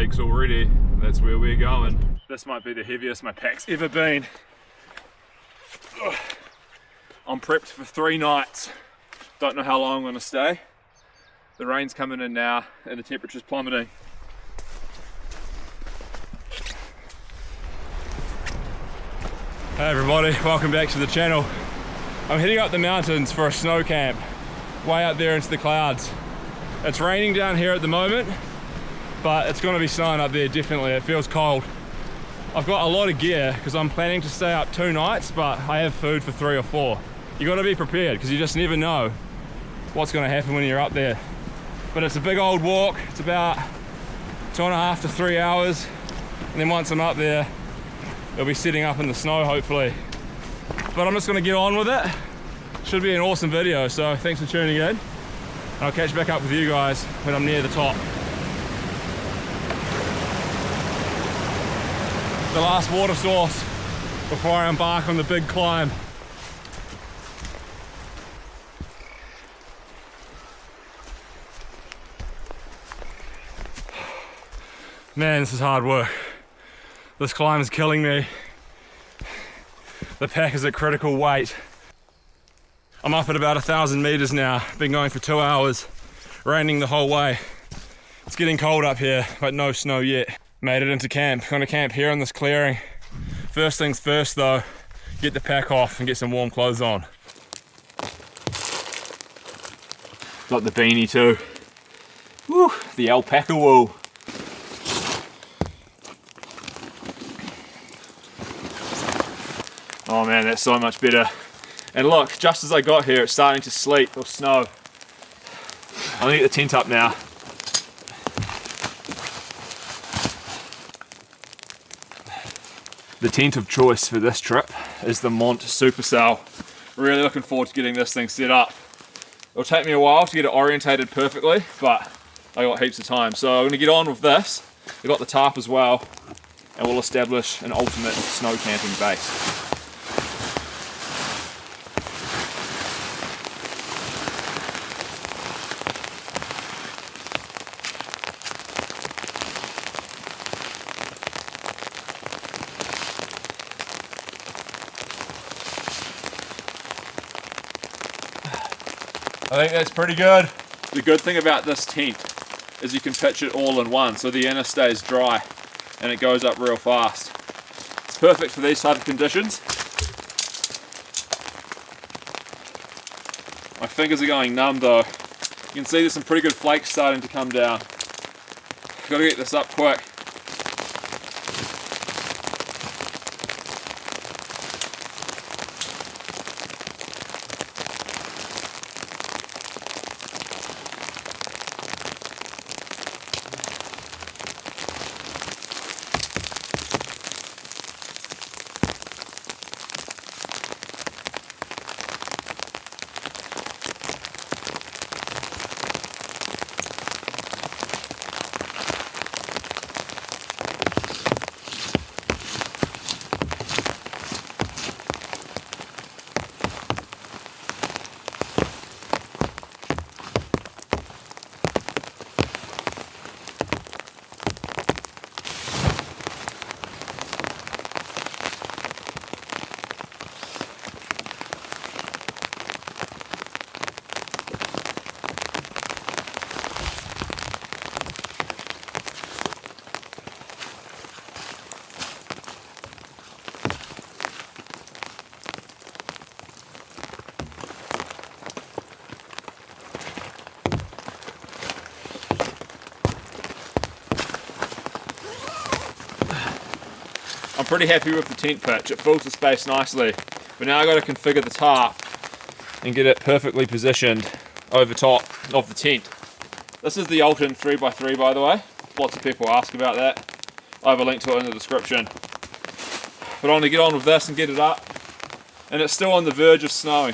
peaks already. That's where we're going. This might be the heaviest my pack's ever been. Ugh. I'm prepped for 3 nights. Don't know how long I'm going to stay. The rain's coming in now and the temperature's plummeting. Hey everybody, welcome back to the channel. I'm heading up the mountains for a snow camp, way up there into the clouds. It's raining down here at the moment, but it's going to be snowing up there definitely. It feels cold. I've got a lot of gear because I'm planning to stay up 2 nights, but I have food for 3 or 4. You got to be prepared because you just never know what's going to happen when you're up there. But it's a big old walk. It's about 2.5 to 3 hours, and then once I'm up there, it'll be setting up in the snow hopefully. But I'm just going to get on with it. Should be an awesome video, so thanks for tuning in. And I'll catch back up with you guys when I'm near the top. The last water source before I embark on the big climb. Man, this is hard work. This climb is killing me. The pack is at critical weight. I'm up at about 1,000 meters now. Been going for 2 hours, raining the whole way. It's getting cold up here, but no snow yet. Made it into camp. Gonna camp here in this clearing. First things first though, get the pack off and get some warm clothes on. Got the beanie too. Woo, the alpaca wool. Oh man, that's so much better. And look, just as I got here, it's starting to sleet or snow. I'm gonna get the tent up now. The tent of choice for this trip is the Mont Supercell. Really looking forward to getting this thing set up. It'll take me a while to get it orientated perfectly, but I got heaps of time. So I'm gonna get on with this. We've got the tarp as well, and we'll establish an ultimate snow camping base. I think that's pretty good. The good thing about this tent is you can pitch it all in one, so the inner stays dry and it goes up real fast. It's perfect for these type of conditions. My fingers are going numb though. You can see there's some pretty good flakes starting to come down. Gotta get this up quick. I'm pretty happy with the tent pitch. It fills the space nicely. But now I've got to configure the tarp and get it perfectly positioned over top of the tent. This is the Alton 3x3 by the way. Lots of people ask about that. I have a link to it in the description. But I'm going to get on with this and get it up. And it's still on the verge of snowing.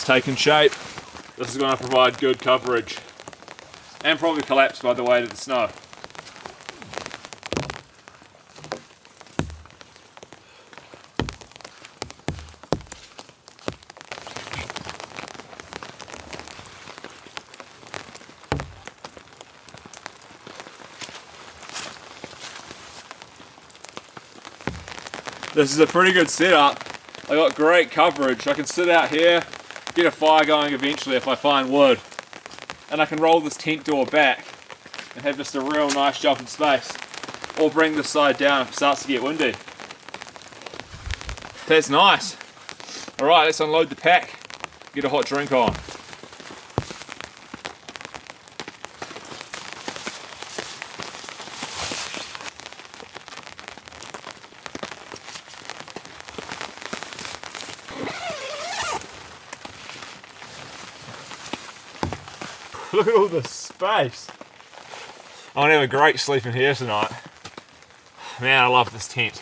taken shape. This is going to provide good coverage and probably collapse by the weight of the snow. This is a pretty good setup. I got great coverage. I can sit out here, get a fire going eventually if I find wood. And I can roll this tent door back and have just a real nice jumping space. Or bring this side down if it starts to get windy. That's nice. Alright, let's unload the pack, get a hot drink on. Look at all this space. I'm gonna have a great sleep in here tonight. Man, I love this tent.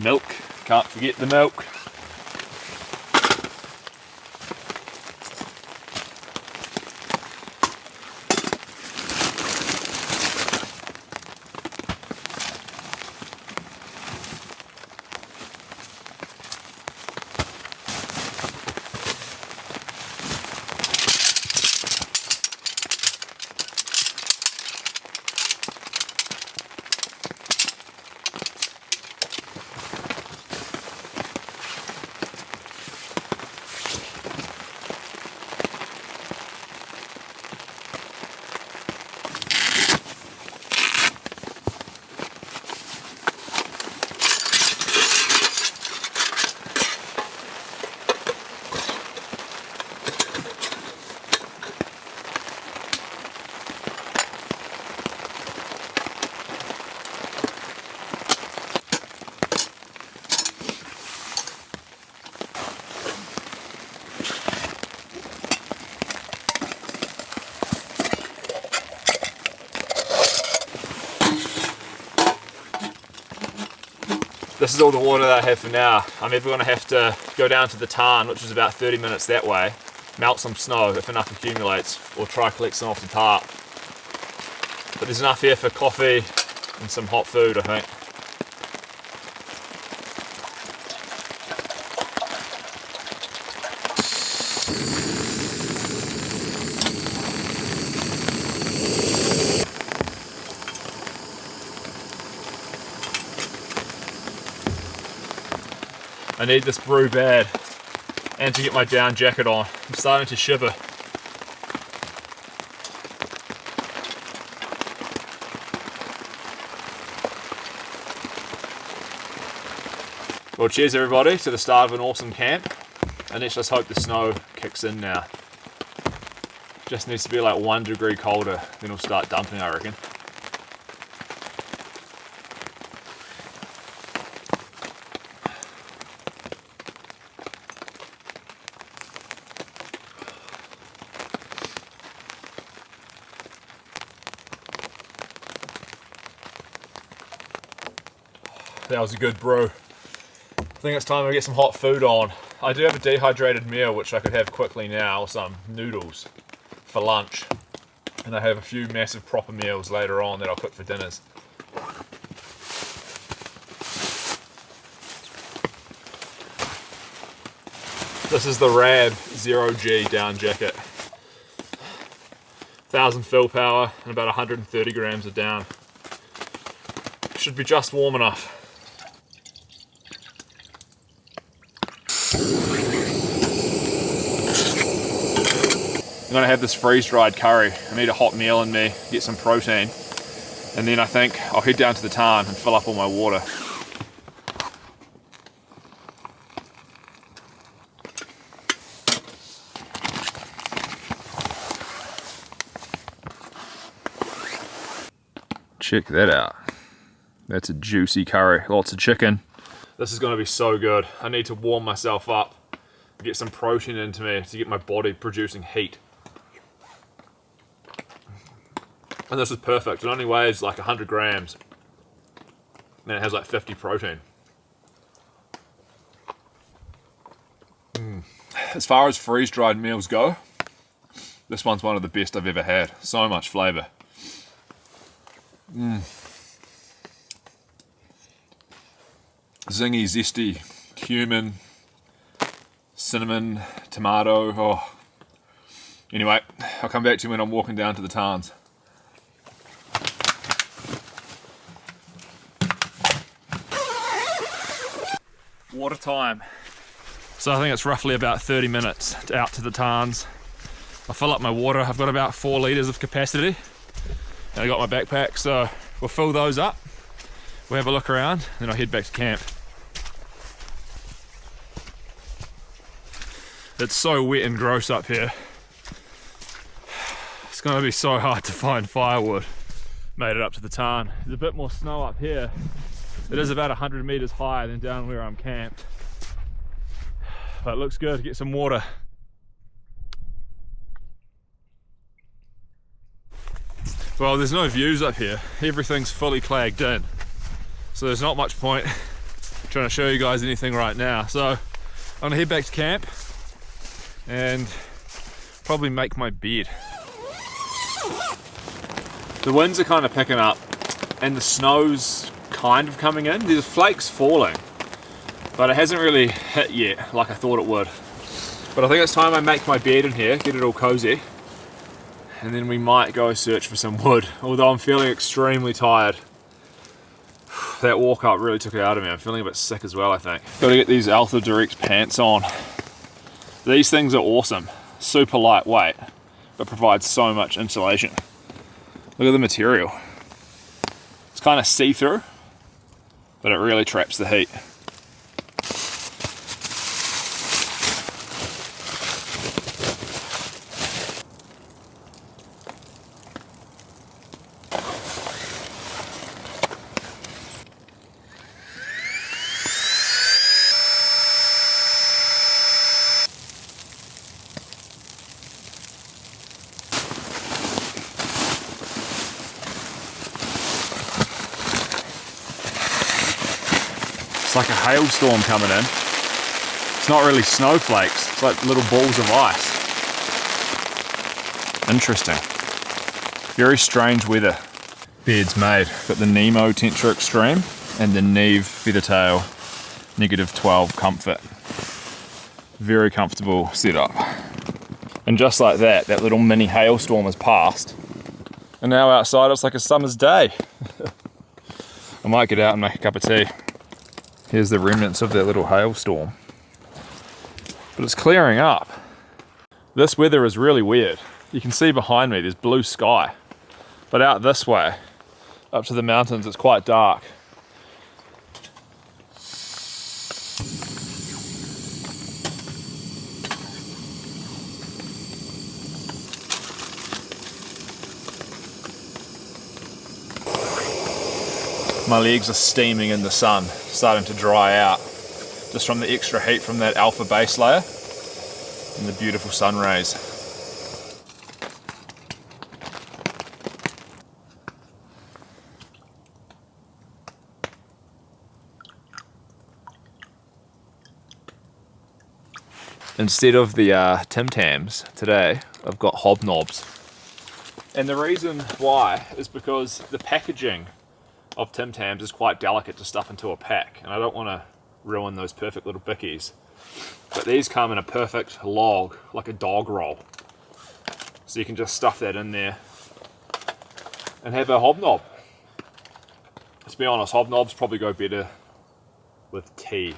Milk, can't forget the milk. This is all the water that I have for now. I'm either going to have to go down to the tarn, which is about 30 minutes that way, melt some snow if enough accumulates, or try collect some off the tarp. But there's enough here for coffee and some hot food, I think. I need this brew bad, and to get my down jacket on. I'm starting to shiver. Well, cheers everybody to the start of an awesome camp, and let's just hope the snow kicks in now. Just needs to be like 1 degree colder, then it'll start dumping, I reckon. That was a good brew. I think it's time to get some hot food on. I do have a dehydrated meal which I could have quickly now, some noodles for lunch. And I have a few massive proper meals later on that I'll cook for dinners. This is the Rab 0G down jacket. 1000 fill power and about 130 grams of down. Should be just warm enough. I'm going to have this freeze-dried curry. I need a hot meal in me, get some protein, and then I think I'll head down to the tarn and fill up all my water. Check that out. That's a juicy curry, lots of chicken. This is going to be so good. I need to warm myself up, get some protein into me to get my body producing heat. And this is perfect. It only weighs like 100 grams and it has like 50 protein. as far as freeze-dried meals go, this one's one of the best I've ever had. So much flavour. Zingy, zesty, cumin, cinnamon, tomato. Oh. Anyway, I'll come back to you when I'm walking down to the tarns. Water time. So I think it's roughly about 30 minutes out to the tarns. I fill up my water. I've got about 4 litres of capacity. And I got my backpack, so we'll fill those up. We'll have a look around, then I'll head back to camp. It's so wet and gross up here. It's gonna be so hard to find firewood. Made it up to the tarn. There's a bit more snow up here. It is about 100 meters higher than down where I'm camped. But it looks good to get some water. Well, there's no views up here. Everything's fully clagged in. So there's not much point trying to show you guys anything right now. So I'm gonna head back to camp and probably make my bed. The winds are kind of picking up and the snow's kind of coming in. There's flakes falling, but it hasn't really hit yet like I thought it would. But I think it's time I make my bed in here, get it all cozy, and then we might go search for some wood, although I'm feeling extremely tired. That walk up really took it out of me. I'm feeling a bit sick as well, I think. Got to get these Alton Direct pants on. These things are awesome, super lightweight, but provide so much insulation. Look at the material. It's kind of see-through, but it really traps the heat. It's like a hailstorm coming in. It's not really snowflakes, it's like little balls of ice. Interesting. Very strange weather. Bed's made. Got the Nemo Tentra Extreme and the Neve Feathertail -12 Comfort. Very comfortable setup. And just like that, that little mini hailstorm has passed. And now outside it's like a summer's day. I might get out and make a cup of tea. Here's the remnants of that little hailstorm. But it's clearing up. This weather is really weird. You can see behind me there's blue sky. But out this way, up to the mountains, it's quite dark. My legs are steaming in the sun, starting to dry out, just from the extra heat from that alpha base layer and the beautiful sun rays. Instead of the Tim Tams today, I've got hobnobs. And the reason why is because the packaging of Tim Tams is quite delicate to stuff into a pack, and I don't want to ruin those perfect little bickies. But these come in a perfect log, like a dog roll. So you can just stuff that in there and have a hobnob. Let's be honest, hobnobs probably go better with tea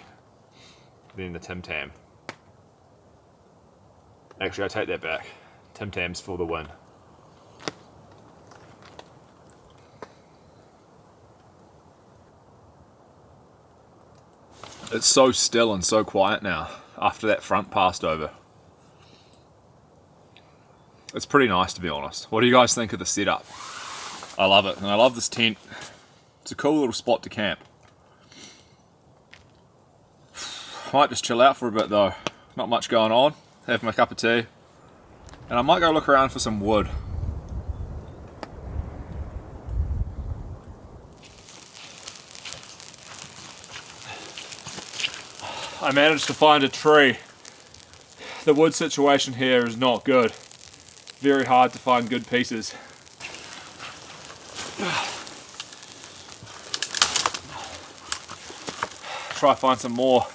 than the Tim Tam. Actually, I take that back. Tim Tams for the win. It's so still and so quiet now after that front passed over. It's pretty nice, to be honest. What do you guys think of the setup? I love it, and I love this tent. It's a cool little spot to camp. I might just chill out for a bit though. Not much going on. Have my cup of tea. And I might go look around for some wood. I managed to find a tree The wood situation here is not good. Very hard to find good pieces. Try find some more.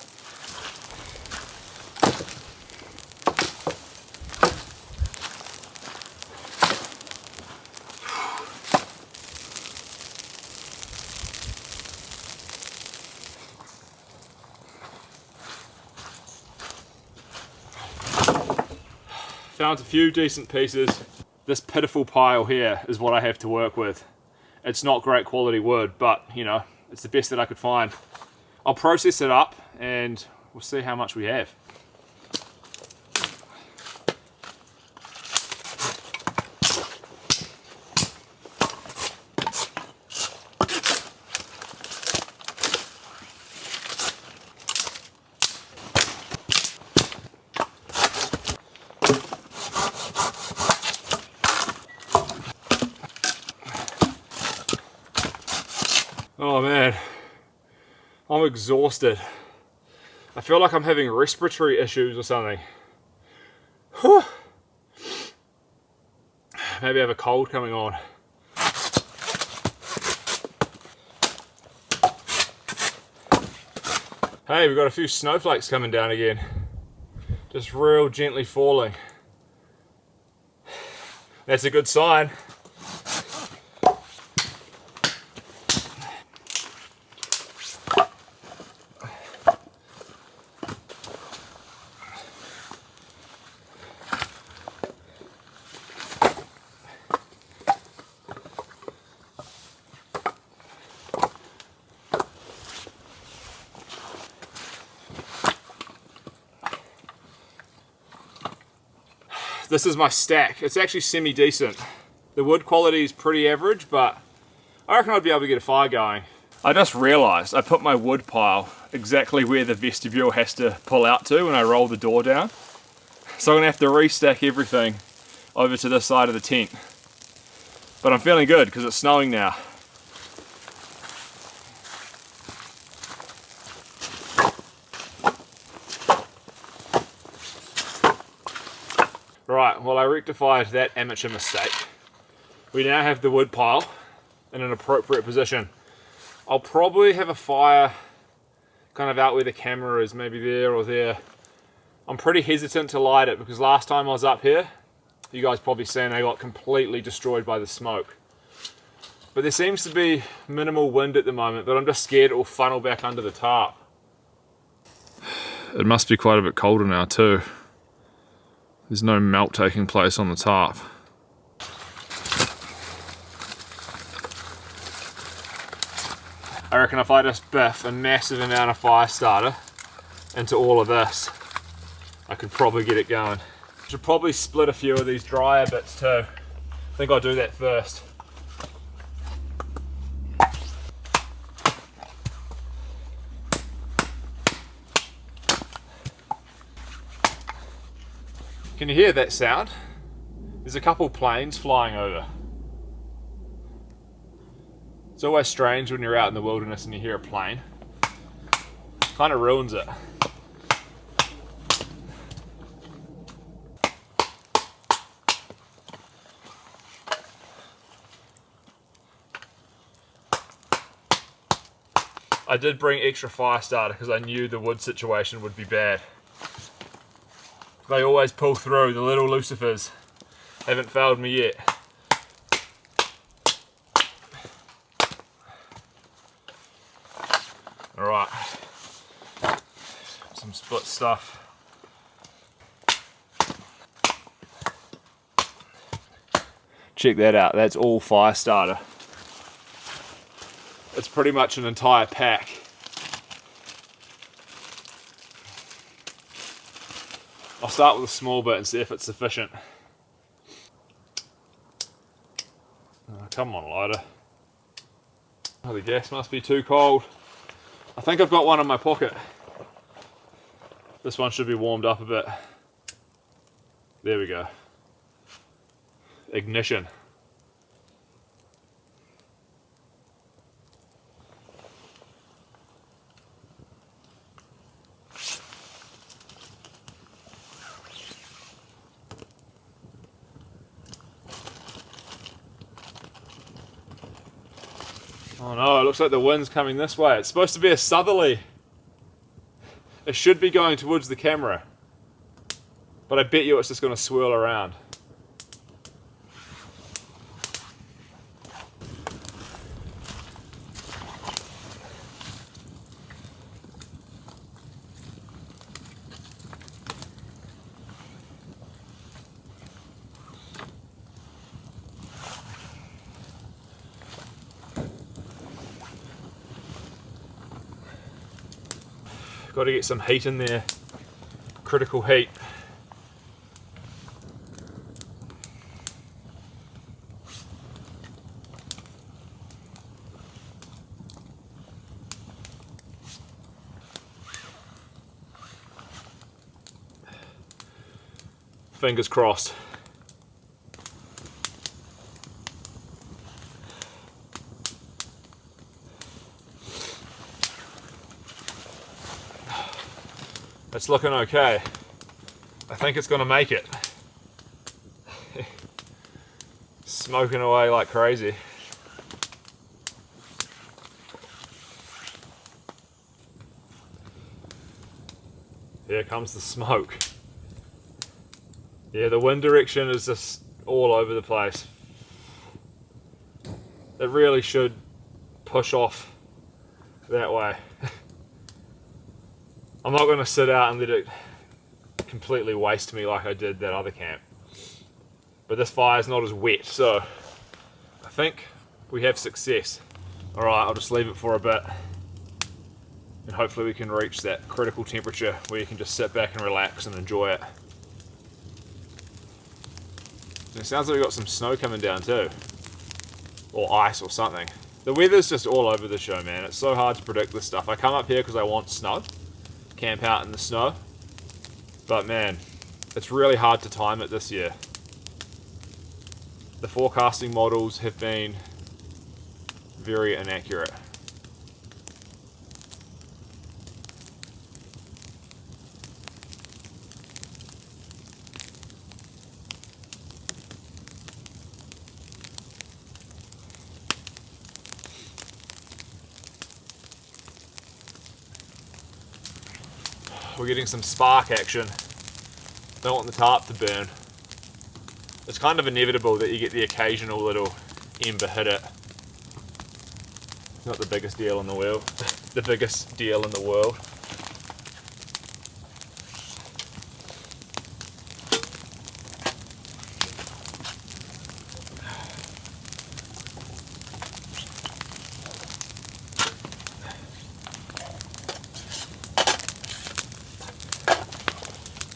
Found a few decent pieces. This pitiful pile here is what I have to work with. It's not great quality wood, but you know, it's the best that I could find. I'll process it up and we'll see how much we have. Oh man, I'm exhausted. I feel like I'm having respiratory issues or something. Whew. Maybe I have a cold coming on. Hey, we've got a few snowflakes coming down again. Just real gently falling. That's a good sign. This is my stack. It's actually semi-decent. The wood quality is pretty average, but I reckon I'd be able to get a fire going. I just realised I put my wood pile exactly where the vestibule has to pull out to when I roll the door down. So I'm gonna have to restack everything over to this side of the tent. But I'm feeling good because it's snowing now. Right, well I rectified that amateur mistake. We now have the wood pile in an appropriate position. I'll probably have a fire kind of out where the camera is, maybe there or there. I'm pretty hesitant to light it because last time I was up here, you guys probably seen I got completely destroyed by the smoke. But there seems to be minimal wind at the moment, but I'm just scared it will funnel back under the tarp. It must be quite a bit colder now too. There's no melt taking place on the tarp. I reckon if I just biff a massive amount of fire starter into all of this, I could probably get it going. Should probably split a few of these drier bits too. I think I'll do that first. Can you hear that sound? There's a couple planes flying over. It's always strange when you're out in the wilderness and you hear a plane. Kind of ruins it. I did bring extra fire starter because I knew the wood situation would be bad. They always pull through, the little lucifers haven't failed me yet. Alright, some split stuff. Check that out, that's all fire starter. It's pretty much an entire pack. I'll start with a small bit and see if it's sufficient. Oh, come on, lighter. Oh, the gas must be too cold. I think I've got one in my pocket. This one should be warmed up a bit. There we go. Ignition. Oh no, it looks like the wind's coming this way. It's supposed to be a southerly. It should be going towards the camera. But I bet you it's just going to swirl around. Got to get some heat in there. Critical heat. Fingers crossed. It's looking okay. I think it's gonna make it. Smoking away like crazy. Here comes the smoke. Yeah, the wind direction is just all over the place. It really should push off that way. I'm not going to sit out and let it completely waste me like I did that other camp. But this fire's not as wet, so I think we have success. Alright, I'll just leave it for a bit. And hopefully we can reach that critical temperature where you can just sit back and relax and enjoy it. It sounds like we've got some snow coming down too. Or ice or something. The weather's just all over the show, man. It's so hard to predict this stuff. I come up here because I want snow. Camp out in the snow. But man, it's really hard to time it this year. The forecasting models have been very inaccurate. We're getting some spark action. Don't want the tarp to burn. It's kind of inevitable that you get the occasional little ember hit it. Not the biggest deal in the world. The biggest deal in the world.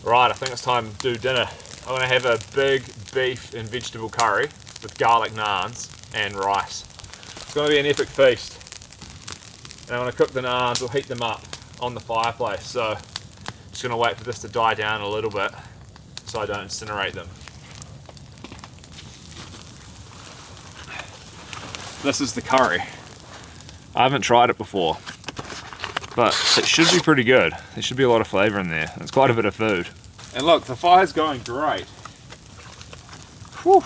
Right, I think it's time to do dinner. I'm going to have a big beef and vegetable curry with garlic naans and rice. It's going to be an epic feast. And I'm going to cook the naans or heat them up on the fireplace. So just going to wait for this to die down a little bit so I don't incinerate them. This is the curry. I haven't tried it before, but it should be pretty good. There should be a lot of flavour in there. It's quite a bit of food. And look, the fire's going great. Whew.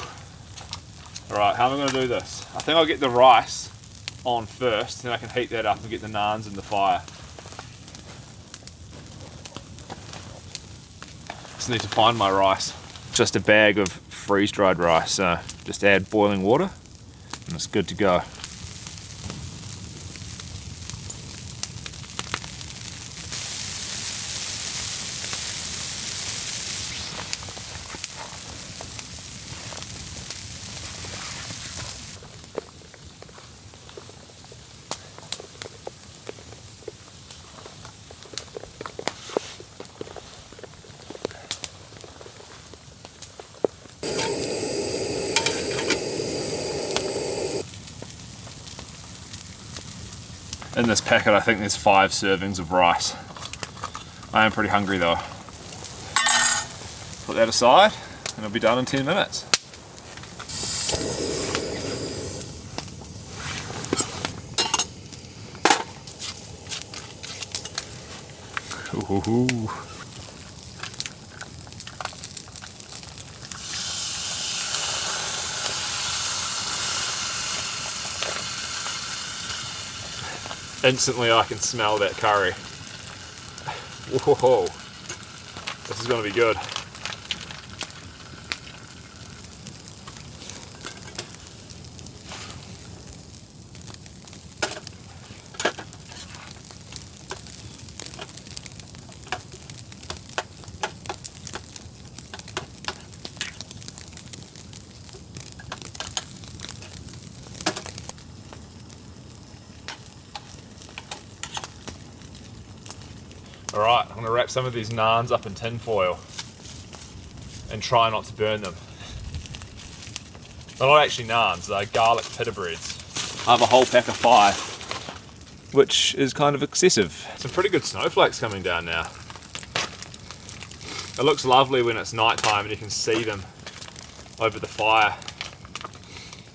Alright, how am I going to do this? I think I'll get the rice on first, then I can heat that up and get the naans in the fire. Just need to find my rice. Just a bag of freeze-dried rice, so just add boiling water and it's good to go. In this packet I think there's 5 servings of rice. I am pretty hungry though. Put that aside and it'll be done in 10 minutes. Ooh. Instantly I can smell that curry. Whoa, this is going to be good. Alright, I'm going to wrap some of these naans up in tin foil and try not to burn them. They're not actually naans, they're garlic pita breads. I have a whole pack of 5, which is kind of excessive. Some pretty good snowflakes coming down now. It looks lovely when it's night time and you can see them over the fire.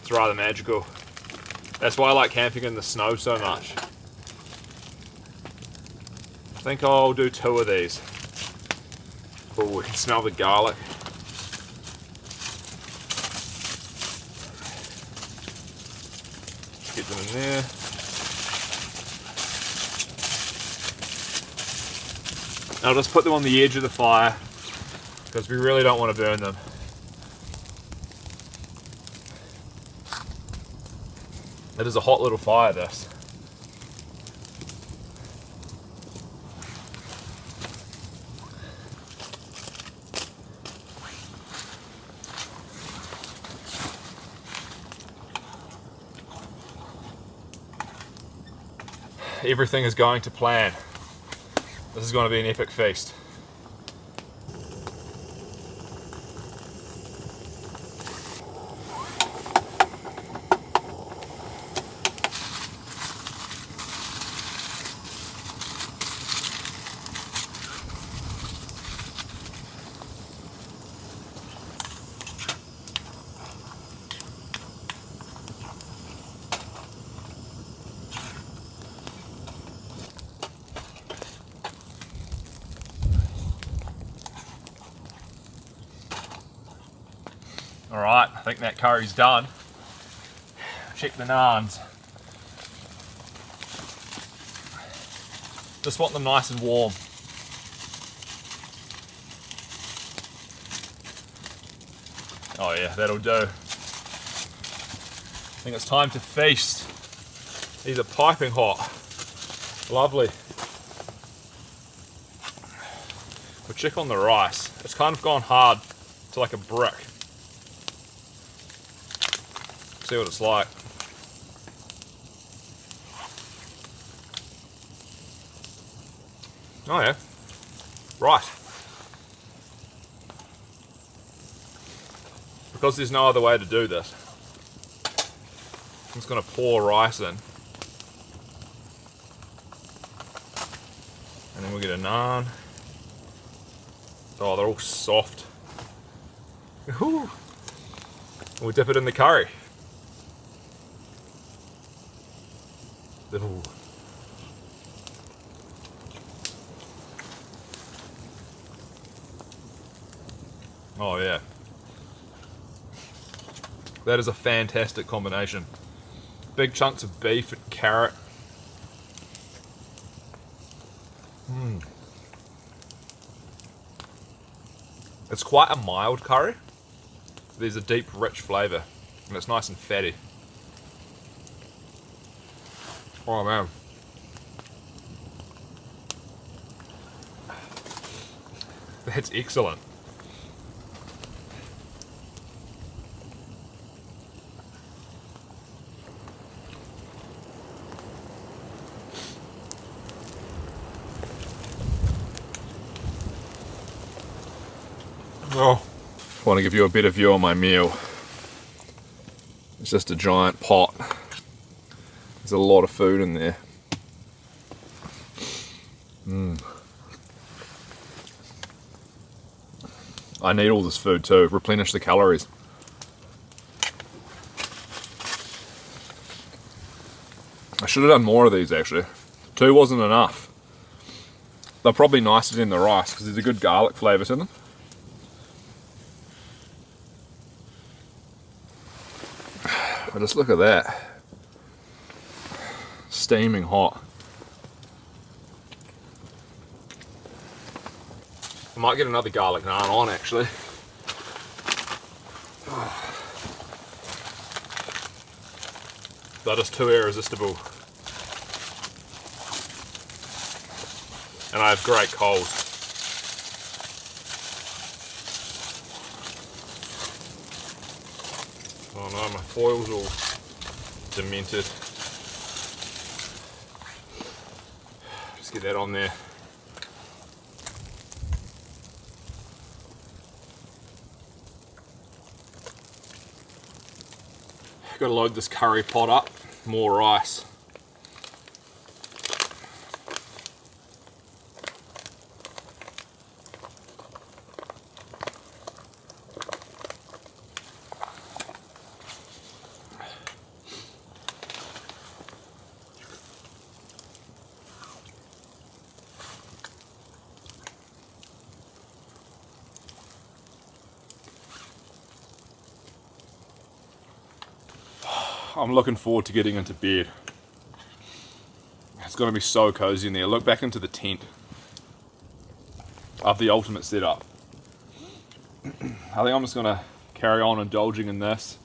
It's rather magical. That's why I like camping in the snow so much. I think I'll do 2 of these. Oh, we can smell the garlic. Let's get them in there. I'll just put them on the edge of the fire because we really don't want to burn them. It is a hot little fire, this. Everything is going to plan. This is going to be an epic feast. Alright, I think that curry's done. Check the naans. Just want them nice and warm. Oh yeah, that'll do. I think it's time to feast. These are piping hot. Lovely. We'll check on the rice. It's kind of gone hard to like a brick. See what it's like. Oh yeah, right. Because there's no other way to do this, I'm just going to pour rice in. And then we'll get a naan. Oh, they're all soft. Whew. We'll dip it in the curry. Ooh. Oh yeah. That is a fantastic combination. Big chunks of beef and carrot. It's quite a mild curry. There's a deep, rich flavour, and it's nice and fatty. Oh man. That's excellent. Oh, I want to give you a better view on my meal. It's just a giant pot. There's a lot of food in there. I need all this food to replenish the calories. I should have done more of these actually. 2 wasn't enough. They're probably nicer than the rice because there's a good garlic flavour to them. But just look at that. Steaming hot. I might get another garlic naan on actually. That is too irresistible. And I have great coals. Oh no, my foil's all demented. Just get that on there. Got to load this curry pot up. More rice. I'm looking forward to getting into bed. It's going to be so cozy in there. Look back into the tent. I have the ultimate setup. I think I'm just going to carry on indulging in this,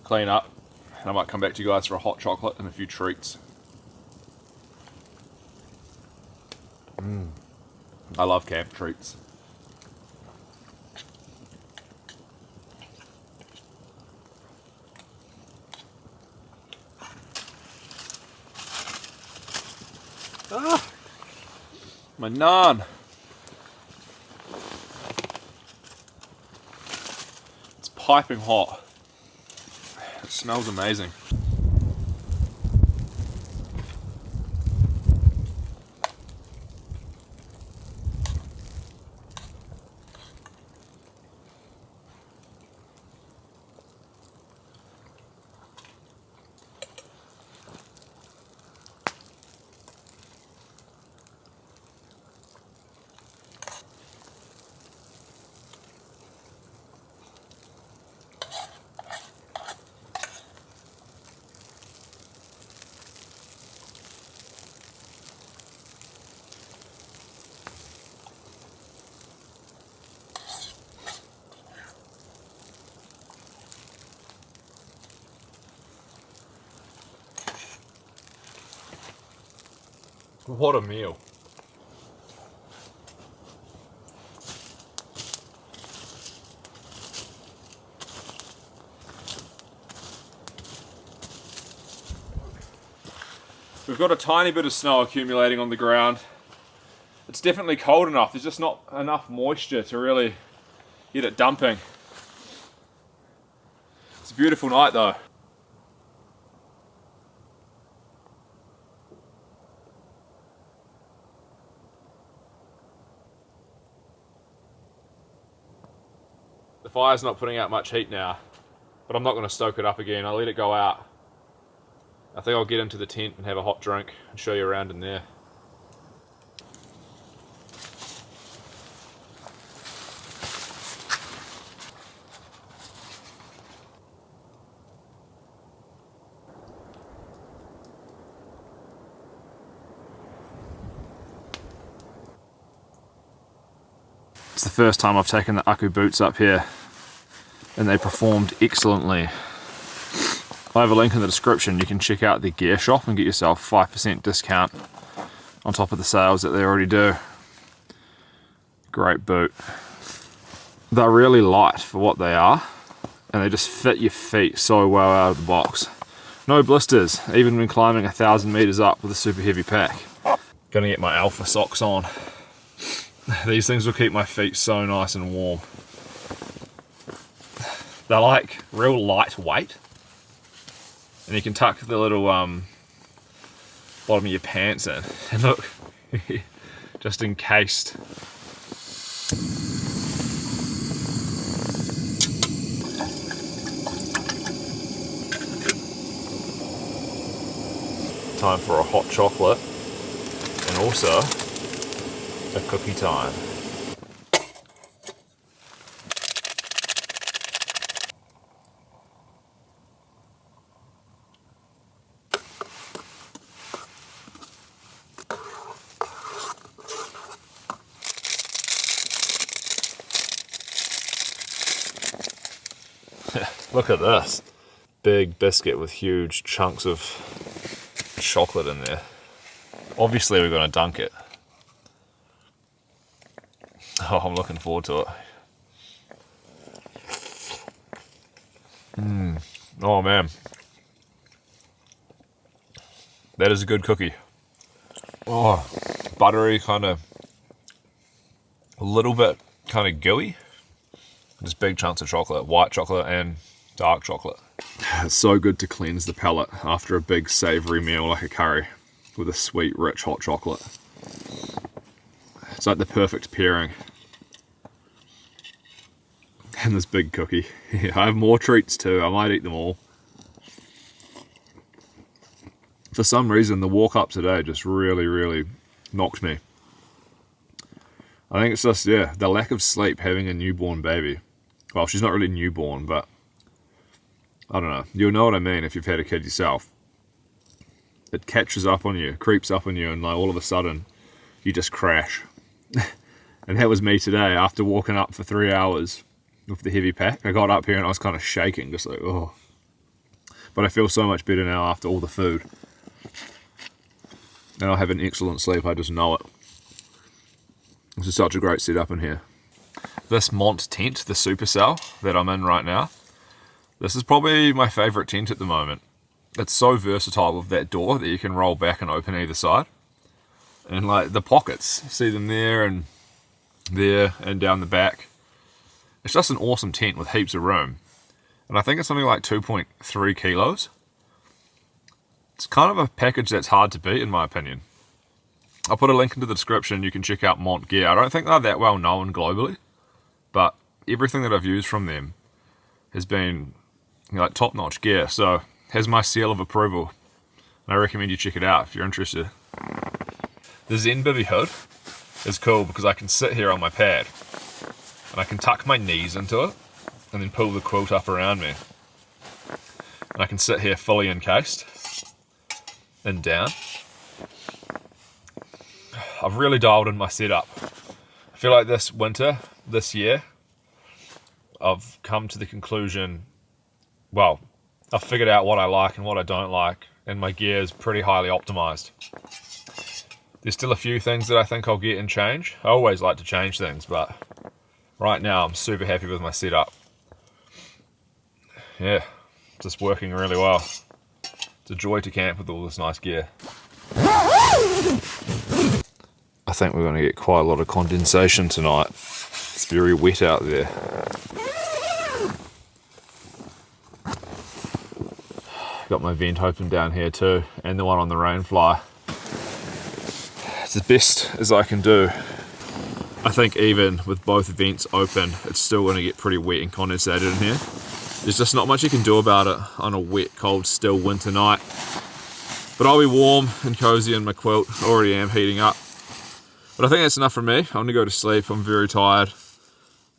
clean up, and I might come back to you guys for a hot chocolate and a few treats. I love camp treats. Ah, my naan. It's piping hot. It smells amazing. What a meal. We've got a tiny bit of snow accumulating on the ground. It's definitely cold enough, there's just not enough moisture to really get it dumping. It's a beautiful night though. The fire's not putting out much heat now, but I'm not going to stoke it up again. I'll let it go out. I think I'll get into the tent and have a hot drink and show you around in there. It's the first time I've taken the Aku boots up here, and they performed excellently. I have a link in the description. You can check out their gear shop and get yourself 5% discount on top of the sales that they already do. Great boot. They're really light for what they are, and they just fit your feet so well out of the box. No blisters, even when climbing 1,000 meters up with a super heavy pack. Gonna get my Alpha socks on. These things will keep my feet so nice and warm. They're like real lightweight. And you can tuck the little bottom of your pants in. And look, just encased. Time for a hot chocolate and also a cookie time. Look at this. Big biscuit with huge chunks of chocolate in there. Obviously we're going to dunk it. Oh, I'm looking forward to it. Oh man. That is a good cookie. Oh, buttery, kind of, a little bit kind of gooey. Just big chunks of chocolate, white chocolate and dark chocolate. It's so good to cleanse the palate after a big savoury meal like a curry with a sweet, rich hot chocolate. It's like the perfect pairing. And this big cookie. I have more treats too, I might eat them all. For some reason, the walk up today just really knocked me. I think it's just, yeah, the lack of sleep having a newborn baby. Well, she's not really newborn, but I don't know. You'll know what I mean if you've had a kid yourself. It catches up on you, creeps up on you, and like all of a sudden, you just crash. And that was me today after walking up for 3 hours with the heavy pack. I got up here and I was kind of shaking, just like, oh. But I feel so much better now after all the food. And I'll have an excellent sleep, I just know it. This is such a great setup in here. This Mont tent, the supercell that I'm in right now, this is probably my favourite tent at the moment. It's so versatile with that door that you can roll back and open either side. And like the pockets, see them there and down the back. It's just an awesome tent with heaps of room. And I think it's only like 2.3 kilos. It's kind of a package that's hard to beat in my opinion. I'll put a link into the description, you can check out Mont Gear. I don't think they're that well known globally, but everything that I've used from them has been, you know, like top-notch gear, so has my seal of approval. And I recommend you check it out if you're interested. The Zen Bibby hood is cool because I can sit here on my pad and I can tuck my knees into it and then pull the quilt up around me. And I can sit here fully encased and down. I've really dialed in my setup. I feel like this winter, this year, I've come to the conclusion, well, I've figured out what I like and what I don't like, and my gear is pretty highly optimized. There's still a few things that I think I'll get and change. I always like to change things, but right now I'm super happy with my setup. Yeah, just working really well. It's a joy to camp with all this nice gear. I think we're going to get quite a lot of condensation tonight. It's very wet out there. Got my vent open down here too, and the one on the rainfly. It's the best as I can do. I think even with both vents open, it's still going to get pretty wet and condensated in here. There's just not much you can do about it on a wet, cold, still winter night. But I'll be warm and cozy in my quilt. Already am heating up. But I think that's enough for me. I'm going to go to sleep. I'm very tired.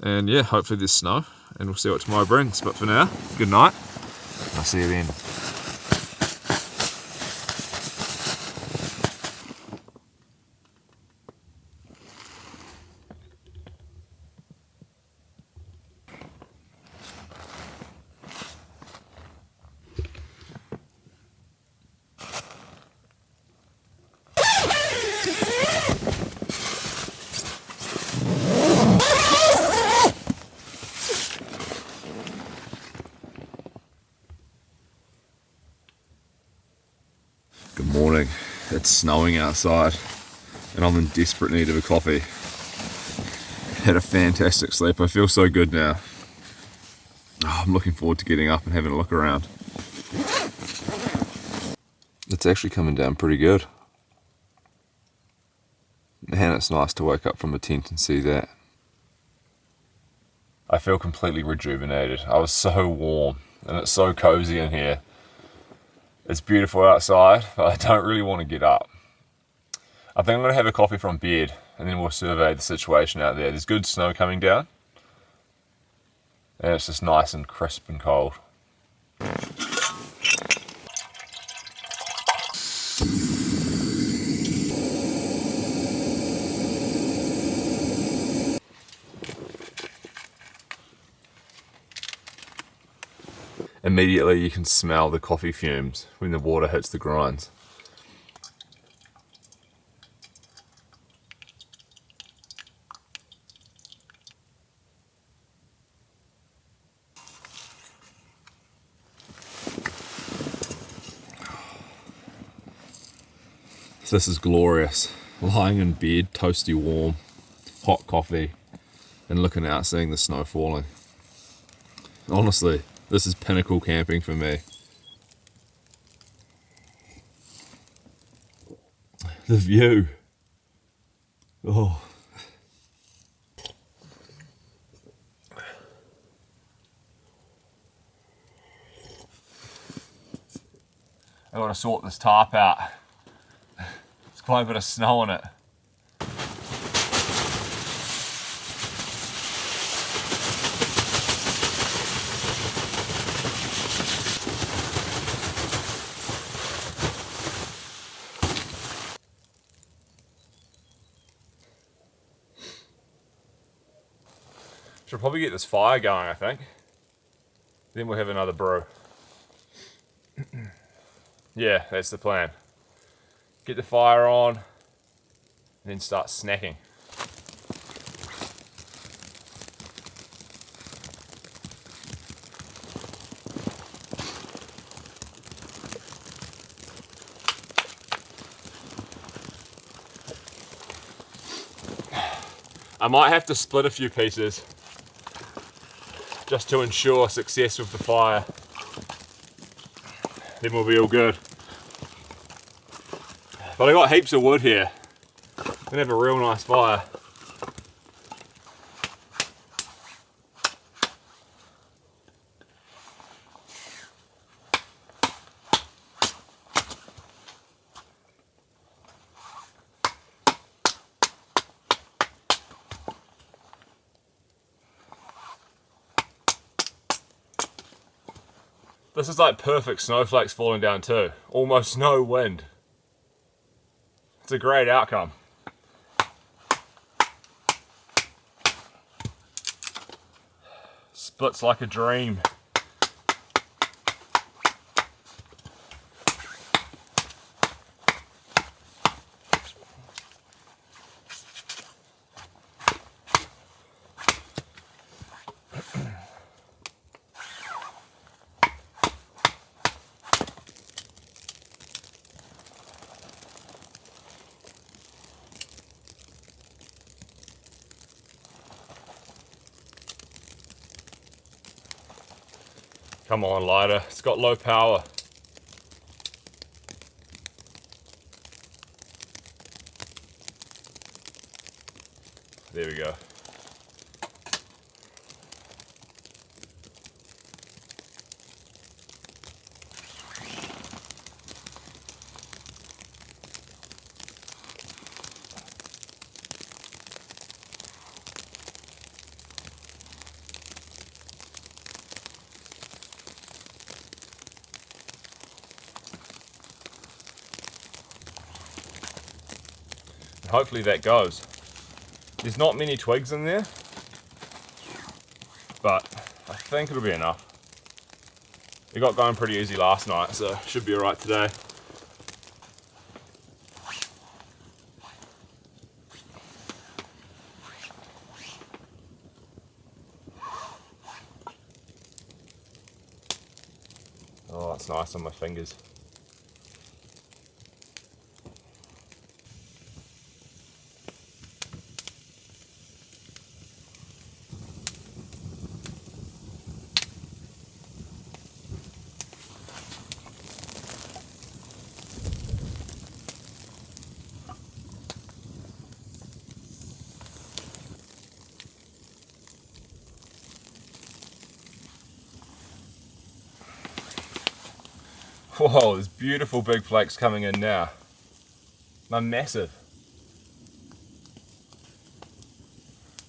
And yeah, hopefully there's snow. And we'll see what tomorrow brings. But for now, good night. I'll see you then. Good morning. It's snowing outside and I'm in desperate need of a coffee. Had a fantastic sleep. I feel so good now. Oh, I'm looking forward to getting up and having a look around. It's actually coming down pretty good. And it's nice to wake up from a tent and see that. I feel completely rejuvenated. I was so warm and it's so cozy in here. It's beautiful outside, but I don't really want to get up. I think I'm going to have a coffee from bed and then we'll survey the situation out there. There's good snow coming down and it's just nice and crisp and cold. immediately you can smell the coffee fumes when the water hits the grinds. This is glorious. Lying in bed, toasty warm, hot coffee, and looking out, seeing the snow falling. Honestly, this is pinnacle camping for me. The view. Oh. I gotta sort this tarp out. There's quite a bit of snow on it. Should probably get this fire going, I think. Then we'll have another brew. Yeah, that's the plan. Get the fire on, and then start snacking. I might have to split a few pieces just to ensure success with the fire. Then we'll be all good. But I got heaps of wood here. Gonna have a real nice fire. This is like perfect snowflakes falling down too. Almost no wind. It's a great outcome. Splits like a dream. Come on, lighter. It's got low power. There we go. Hopefully that goes. There's not many twigs in there, but I think it'll be enough. It got going pretty easy last night, so should be alright today. Oh, it's nice on my fingers. Whoa, there's beautiful big flakes coming in now. They're massive.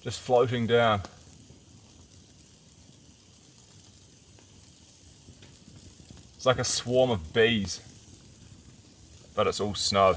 Just floating down. It's like a swarm of bees, but it's all snow.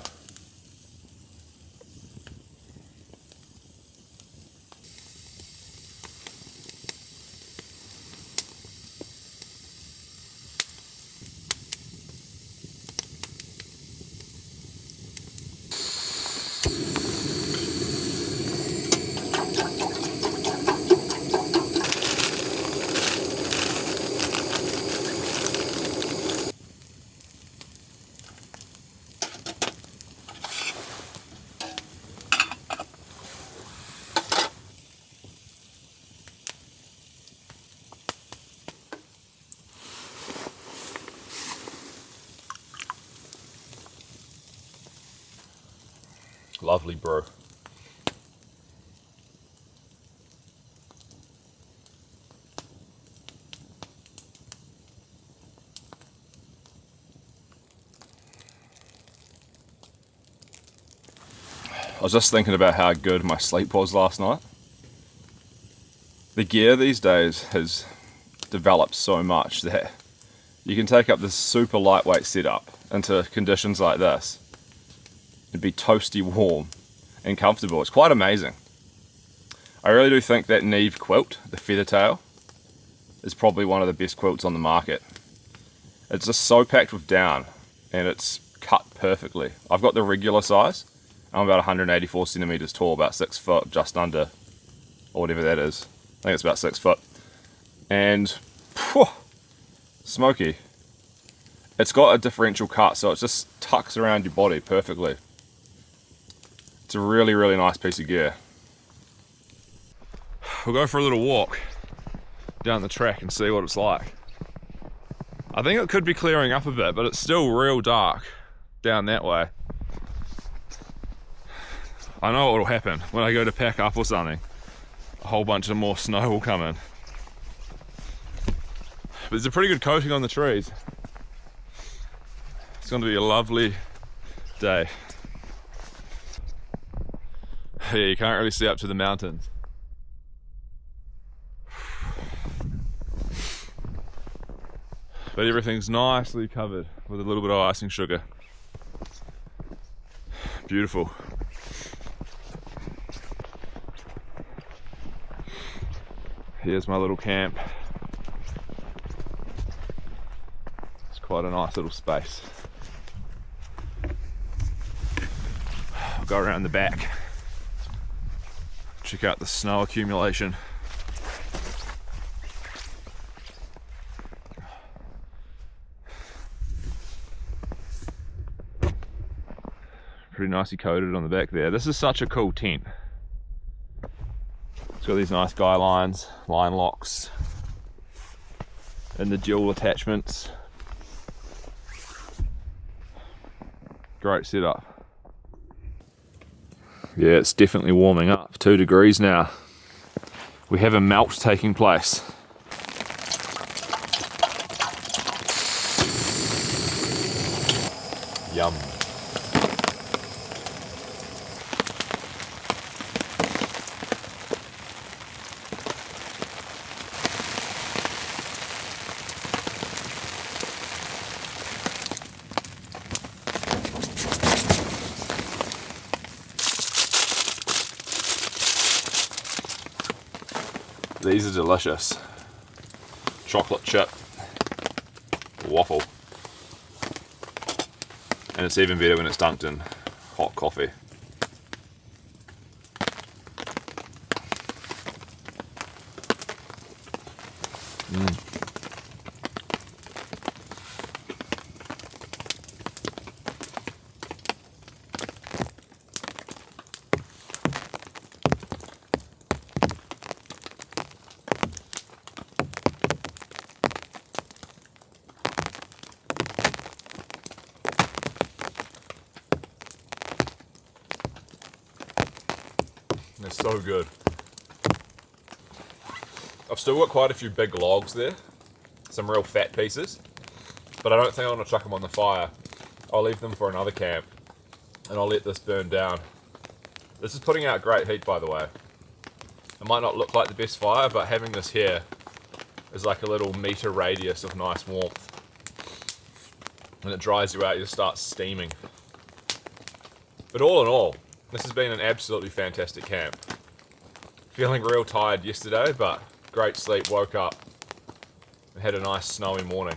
Lovely brew. I was just thinking about how good my sleep was last night. The gear these days has developed so much that you can take up this super lightweight setup into conditions like this and be toasty warm and comfortable. It's quite amazing. I really do think that Neve quilt, the feather tail, is probably one of the best quilts on the market. It's just so packed with down and it's cut perfectly. I've got the regular size. I'm about 184 centimeters tall, about 6 foot, just under, or whatever that is. I think it's about 6 foot. And, phew, smoky. It's got a differential cut, so it just tucks around your body perfectly. It's a really, really nice piece of gear. We'll go for a little walk down the track and see what it's like. I think it could be clearing up a bit, but it's still real dark down that way. I know what will happen when I go to pack up or something. A whole bunch of more snow will come in. But there's a pretty good coating on the trees. It's going to be a lovely day. Yeah, you can't really see up to the mountains. But everything's nicely covered with a little bit of icing sugar. Beautiful. Here's my little camp. It's quite a nice little space. I'll go around the back, check out the snow accumulation. Pretty nicely coated on the back there. This is such a cool tent. It's got these nice guy lines, line locks, and the dual attachments. Great setup. Yeah, it's definitely warming up. 2 degrees now. We have a melt taking place. Yum. These are delicious. Chocolate chip waffle. And it's even better when it's dunked in hot coffee. They're so good. I've still got quite a few big logs there, some real fat pieces, but I don't think I'm going to chuck them on the fire. I'll leave them for another camp and I'll let this burn down. This is putting out great heat, by the way. It might not look like the best fire, but having this here is like a little meter radius of nice warmth. When it dries you out, you just start steaming. But all in all, this has been an absolutely fantastic camp. Feeling real tired yesterday, but great sleep, woke up and had a nice snowy morning.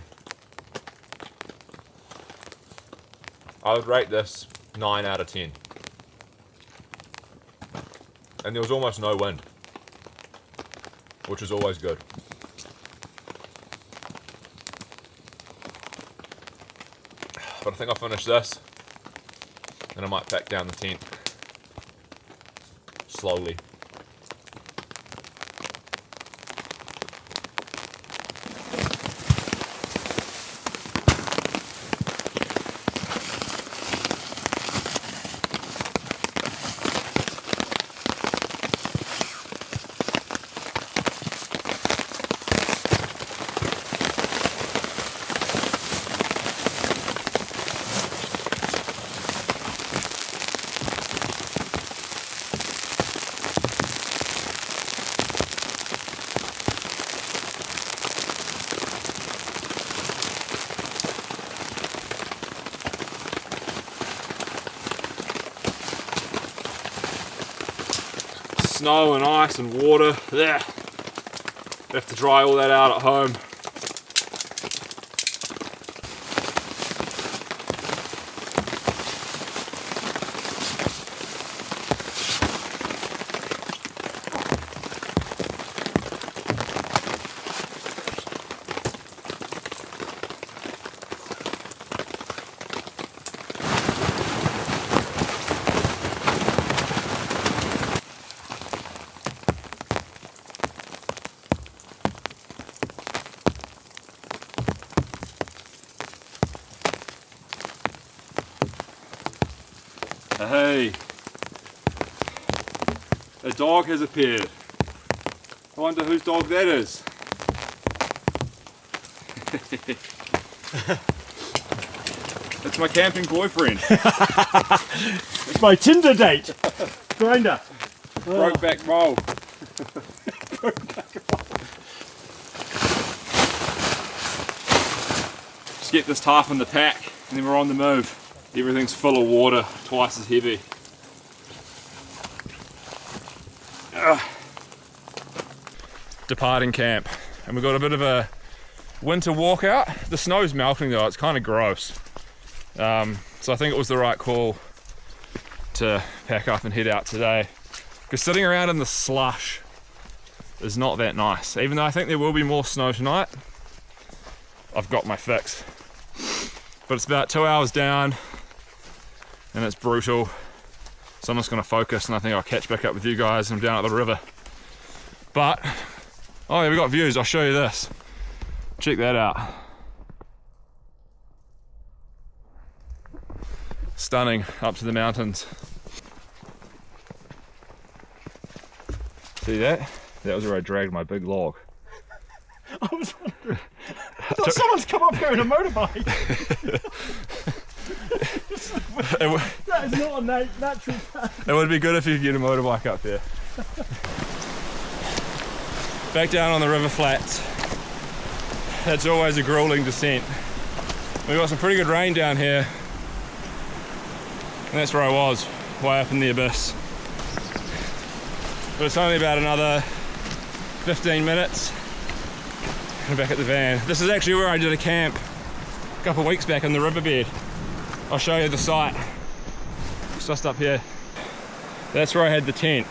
I would rate this 9 out of 10. And there was almost no wind, which is always good. But I think I'll finish this and I might pack down the tent slowly. snow and ice and water. Yeah. Have to dry all that out at home. Hey, a dog has appeared. I wonder whose dog that is. It's my camping boyfriend. It's my Tinder date. Grinder. Brokeback mole. Just get this tarp in the pack and then we're on the move. Everything's full of water, twice as heavy. Departing camp, and we've got a bit of a winter walkout. The snow's melting though, it's kind of gross. So I think it was the right call to pack up and head out today. Because sitting around in the slush is not that nice. Even though I think there will be more snow tonight, I've got my fix. But it's about 2 hours down, and it's brutal, so I'm just going to focus, and I think I'll catch back up with you guys. I'm down at the river, but oh yeah, we got views. I'll show you this. Check that out. Stunning up to the mountains. See that? That was where I dragged my big log. I was wondering. I thought someone's come up here in a motorbike. That is not a natural path. It would be good if you could get a motorbike up there. Back down on the river flats. That's always a grueling descent. We've got some pretty good rain down here. And that's where I was, way up in the abyss. But it's only about another 15 minutes. And back at the van. This is actually where I did a camp a couple of weeks back in the riverbed. I'll show you the site. It's just up here. That's where I had the tent.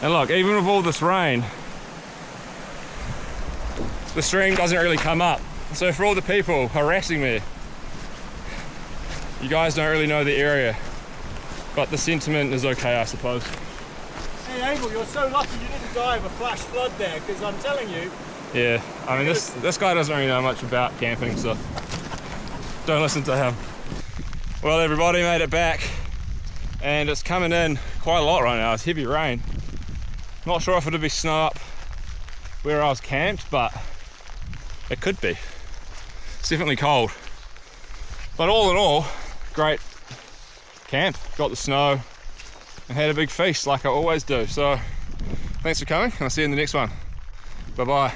And look, even with all this rain, the stream doesn't really come up. So for all the people harassing me, you guys don't really know the area, but the sentiment is okay, I suppose. Hey Abel, you're so lucky you didn't die of a flash flood there, because I'm telling you. Yeah, I mean this guy doesn't really know much about camping, so don't listen to him. Well, everybody made it back, and it's coming in quite a lot right now. It's heavy rain. Not sure if it'll be snow up where I was camped, but it could be. It's definitely cold. But all in all, great camp. Got the snow and had a big feast like I always do. So thanks for coming, and I'll see you in the next one. Bye bye.